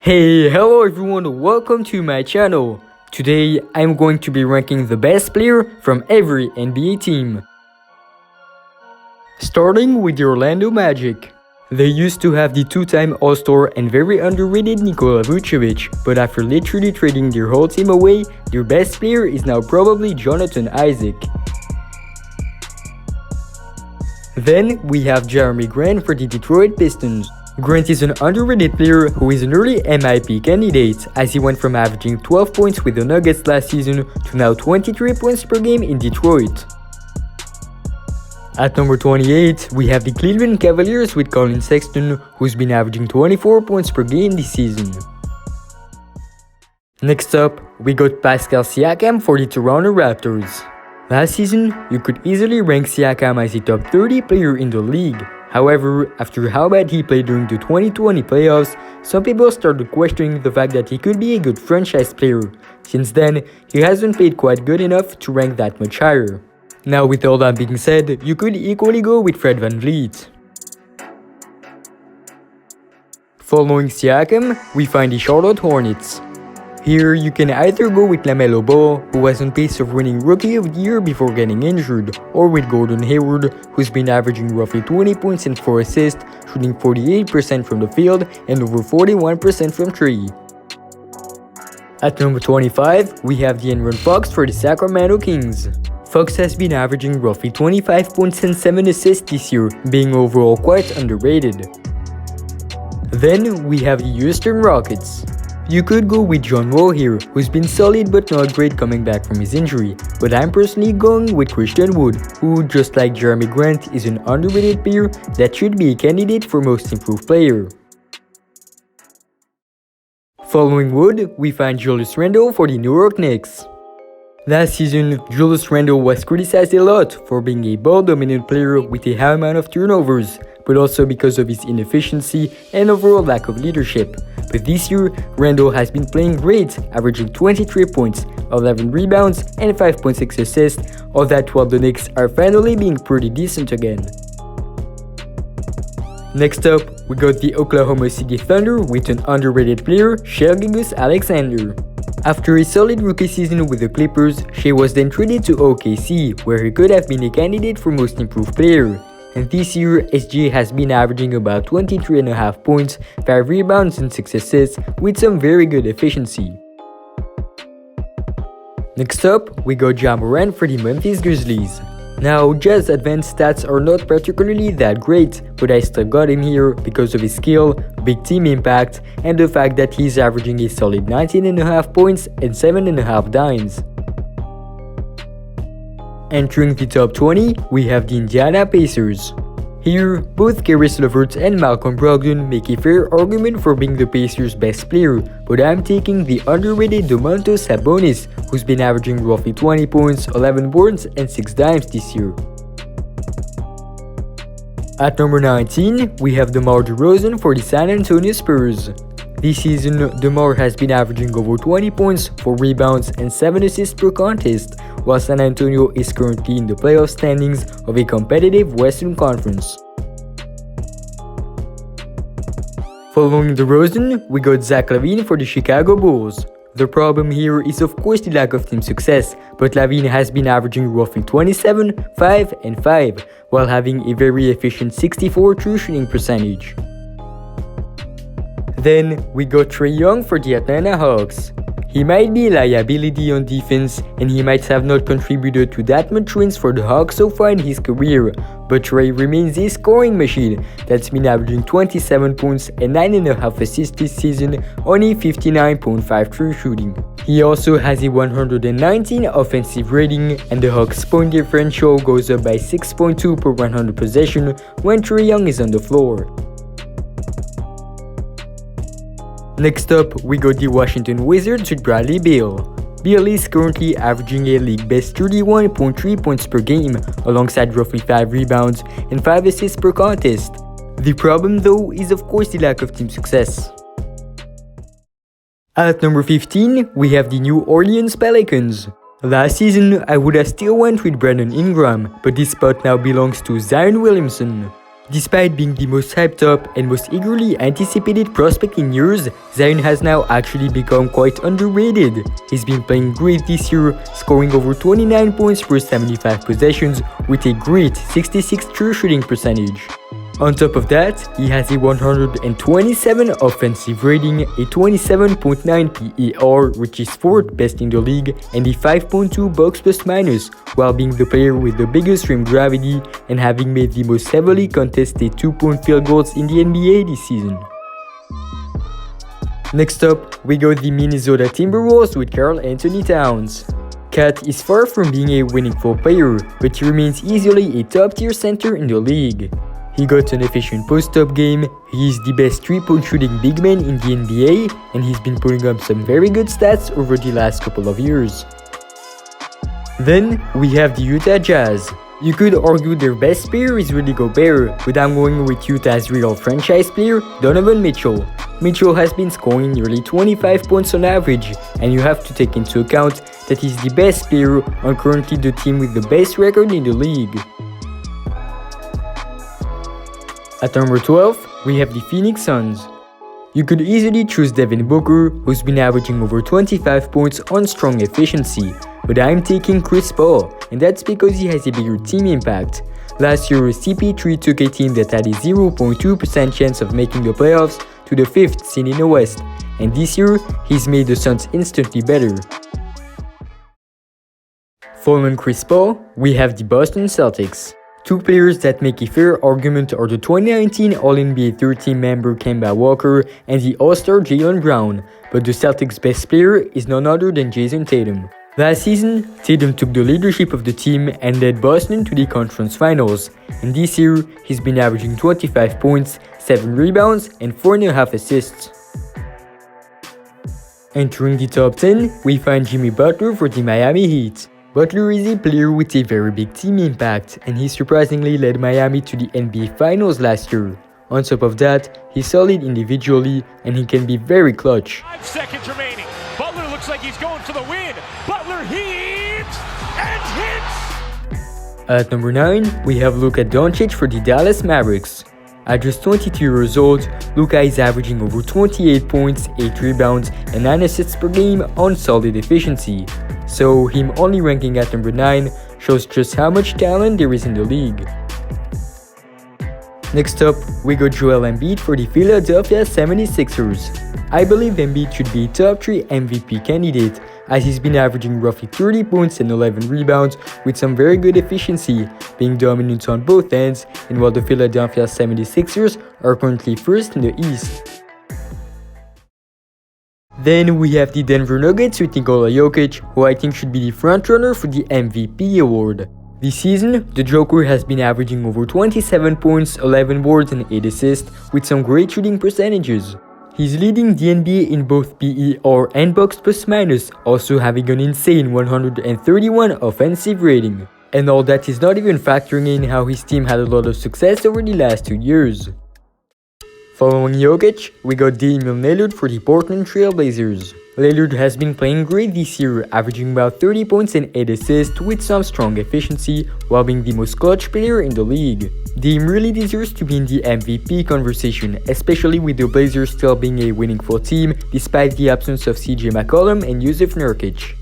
Hey, hello everyone, welcome to my channel. Today, I'm going to be ranking the best player from every NBA team. Starting with the Orlando Magic. They used to have the two-time All-Star and very underrated Nikola Vucevic, but after literally trading their whole team away, their best player is now probably Jonathan Isaac. Then, we have Jeremy Grant for the Detroit Pistons. Grant is an underrated player who is an early MIP candidate, as he went from averaging 12 points with the Nuggets last season to now 23 points per game in Detroit. At number 28, we have the Cleveland Cavaliers with Colin Sexton, who's been averaging 24 points per game this season. Next up, we got Pascal Siakam for the Toronto Raptors. Last season, you could easily rank Siakam as a top 30 player in the league. However, after how bad he played during the 2020 playoffs, some people started questioning the fact that he could be a good franchise player. Since then, he hasn't played quite good enough to rank that much higher. Now, with all that being said, you could equally go with Fred VanVleet. Following Siakam, we find the Charlotte Hornets. Here, you can either go with LaMelo Ball, who was on pace of winning Rookie of the Year before getting injured, or with Gordon Hayward, who's been averaging roughly 20 points and 4 assists, shooting 48% from the field and over 41% from 3. At number 25, we have De'Aaron Fox for the Sacramento Kings. Fox has been averaging roughly 25 points and 7 assists this year, being overall quite underrated. Then, we have the Houston Rockets. You could go with John Wall here, who's been solid but not great coming back from his injury, but I'm personally going with Christian Wood, who, just like Jeremy Grant, is an underrated player that should be a candidate for Most Improved Player. Following Wood, we find Julius Randle for the New York Knicks. Last season, Julius Randle was criticized a lot for being a ball-dominant player with a high amount of turnovers, but also because of his inefficiency and overall lack of leadership. But this year, Randle has been playing great, averaging 23 points, 11 rebounds, and 5.6 assists, all that while the Knicks are finally being pretty decent again. Next up, we got the Oklahoma City Thunder with an underrated player, Shai Gilgeous-Alexander. After a solid rookie season with the Clippers, Shai was then traded to OKC, where he could have been a candidate for Most Improved Player. And this year, SGA has been averaging about 23.5 points, 5 rebounds and 6 assists with some very good efficiency. Next up, we got Ja Morant for the Memphis Grizzlies. Now, Ja's advanced stats are not particularly that great, but I still got him here because of his skill, big team impact, and the fact that he's averaging a solid 19.5 points and 7.5 dimes. Entering the top 20, we have the Indiana Pacers. Here, both Caris LeVert and Malcolm Brogdon make a fair argument for being the Pacers' best player, but I'm taking the underrated Domantas Sabonis, who's been averaging roughly 20 points, 11 boards, and 6 dimes this year. At number 19, we have DeMar DeRozan for the San Antonio Spurs. This season, DeMar has been averaging over 20 points, 4 rebounds, and 7 assists per contest, while San Antonio is currently in the playoff standings of a competitive Western Conference. Following DeRozan, we got Zach LaVine for the Chicago Bulls. The problem here is of course the lack of team success, but LaVine has been averaging roughly 27, 5, and 5, while having a very efficient 64 true shooting percentage. Then, we got Trae Young for the Atlanta Hawks. He might be a liability on defense, and he might have not contributed to that much wins for the Hawks so far in his career, but Trae remains a scoring machine that's been averaging 27 points and 9.5 assists this season on a 59.5 true shooting. He also has a 119 offensive rating, and the Hawks' point differential goes up by 6.2 per 100 possession when Trae Young is on the floor. Next up, we got the Washington Wizards with Bradley Beal. Beal is currently averaging a league-best 31.3 points per game, alongside roughly 5 rebounds and 5 assists per contest. The problem though is of course the lack of team success. At number 15, we have the New Orleans Pelicans. Last season, I would have still went with Brandon Ingram, but this spot now belongs to Zion Williamson. Despite being the most hyped up and most eagerly anticipated prospect in years, Zion has now actually become quite underrated. He's been playing great this year, scoring over 29 points per 75 possessions with a great 66 true shooting percentage. On top of that, he has a 127 offensive rating, a 27.9 PER, which is 4th best in the league, and a 5.2 box plus minus, while being the player with the biggest rim gravity and having made the most heavily contested 2-point field goals in the NBA this season. Next up, we got the Minnesota Timberwolves with Karl Anthony Towns. Cat is far from being a winning football player, but he remains easily a top-tier center in the league. He got an efficient post-up game, he is the best 3-point shooting big man in the NBA, and he's been putting up some very good stats over the last couple of years. Then, we have the Utah Jazz. You could argue their best player is Rudy Gobert, but I'm going with Utah's real franchise player, Donovan Mitchell. Mitchell has been scoring nearly 25 points on average, and you have to take into account that he's the best player on currently the team with the best record in the league. At number 12, we have the Phoenix Suns. You could easily choose Devin Booker, who's been averaging over 25 points on strong efficiency, but I'm taking Chris Paul, and that's because he has a bigger team impact. Last year, CP3 took a team that had a 0.2% chance of making the playoffs to the 5th seed in the West, and this year, he's made the Suns instantly better. Following Chris Paul, we have the Boston Celtics. Two players that make a fair argument are the 2019 All-NBA third-team member Kemba Walker and the All-Star Jaylen Brown, but the Celtics' best player is none other than Jason Tatum. Last season, Tatum took the leadership of the team and led Boston to the conference finals, and this year, he's been averaging 25 points, 7 rebounds, and 4.5 assists. Entering the top 10, we find Jimmy Butler for the Miami Heat. Butler is a player with a very big team impact, and he surprisingly led Miami to the NBA Finals last year. On top of that, he's solid individually, and he can be very clutch. 5 seconds remaining. Butler looks like he's going for the win. Butler heaves and hits! At number 9, we have Luka Doncic for the Dallas Mavericks. At just 22 years old, Luka is averaging over 28 points, 8 rebounds, and 9 assists per game on solid efficiency. So, him only ranking at number 9 shows just how much talent there is in the league. Next up, we got Joel Embiid for the Philadelphia 76ers. I believe Embiid should be a top 3 MVP candidate, as he's been averaging roughly 30 points and 11 rebounds with some very good efficiency, being dominant on both ends, and while the Philadelphia 76ers are currently first in the East. Then we have the Denver Nuggets with Nikola Jokic, who I think should be the frontrunner for the MVP award. This season, the Joker has been averaging over 27 points, 11 boards, and 8 assists with some great shooting percentages. He's leading the NBA in both PER and box plus minus, also having an insane 131 offensive rating. And all that is not even factoring in how his team had a lot of success over the last 2 years. Following Jokic, we got Damian Lillard for the Portland Trail Blazers. Lillard has been playing great this year, averaging about 30 points and 8 assists with some strong efficiency, while being the most clutch player in the league. Dame really deserves to be in the MVP conversation, especially with the Blazers still being a winning full team despite the absence of CJ McCollum and Yusuf Nurkic.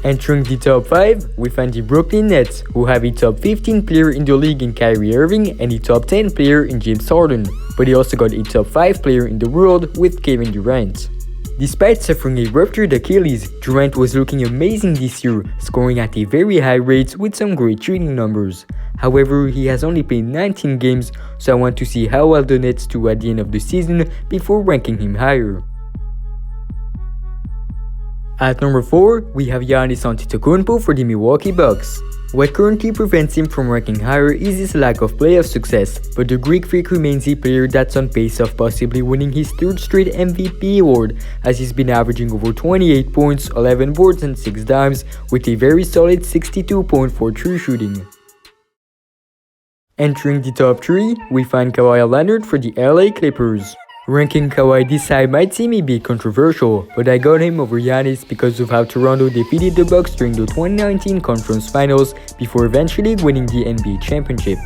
Entering the top 5, we find the Brooklyn Nets, who have a top 15 player in the league in Kyrie Irving and a top 10 player in James Harden, but they also got a top 5 player in the world with Kevin Durant. Despite suffering a ruptured Achilles, Durant was looking amazing this year, scoring at a very high rate with some great shooting numbers. However, he has only played 19 games, so I want to see how well the Nets do at the end of the season before ranking him higher. At number 4, we have Giannis Antetokounmpo for the Milwaukee Bucks. What currently prevents him from ranking higher is his lack of playoff success, but the Greek Freak remains a player that's on pace of possibly winning his 3rd straight MVP award, as he's been averaging over 28 points, 11 boards, and 6 dimes, with a very solid 62.4 true shooting. Entering the top 3, we find Kawhi Leonard for the LA Clippers. Ranking Kawhi this high might seem a bit controversial, but I got him over Giannis because of how Toronto defeated the Bucks during the 2019 Conference Finals before eventually winning the NBA championship.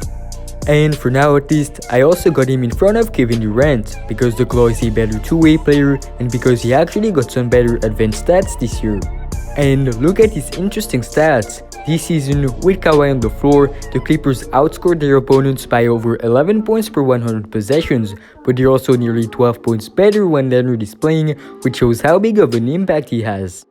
And for now at least, I also got him in front of Kevin Durant, because the Claw is a better two-way player and because he actually got some better advanced stats this year. And look at his interesting stats. This season, with Kawhi on the floor, the Clippers outscored their opponents by over 11 points per 100 possessions, but they're also nearly 12 points better when Leonard is playing, which shows how big of an impact he has.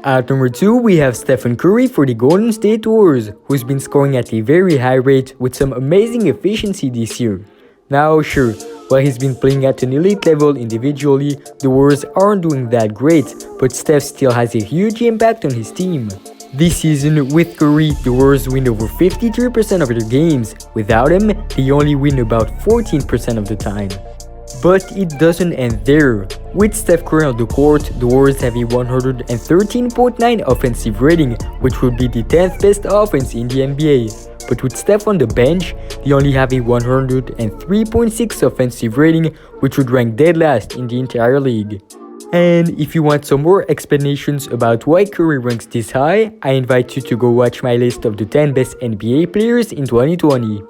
At number 2, we have Stephen Curry for the Golden State Warriors, who's been scoring at a very high rate with some amazing efficiency this year. Now sure, while he's been playing at an elite level individually, the Warriors aren't doing that great, but Steph still has a huge impact on his team. This season, with Curry, the Warriors win over 53% of their games. Without him, they only win about 14% of the time. But it doesn't end there. With Steph Curry on the court, the Warriors have a 113.9 offensive rating, which would be the 10th best offense in the NBA. But with Steph on the bench, they only have a 103.6 offensive rating, which would rank dead last in the entire league. And if you want some more explanations about why Curry ranks this high, I invite you to go watch my list of the 10 best NBA players in 2020.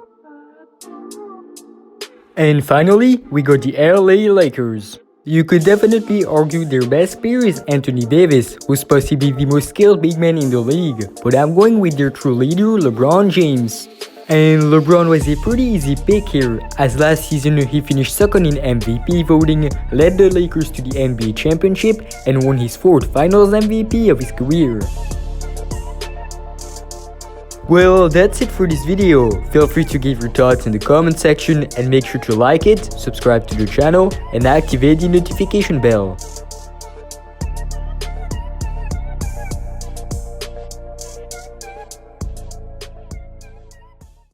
And finally, we got the LA Lakers. You could definitely argue their best player is Anthony Davis, who's possibly the most skilled big man in the league, but I'm going with their true leader, LeBron James. And LeBron was a pretty easy pick here, as last season he finished second in MVP voting, led the Lakers to the NBA championship, and won his 4th Finals MVP of his career. Well, that's it for this video. Feel free to give your thoughts in the comment section and make sure to like it, subscribe to the channel, and activate the notification bell.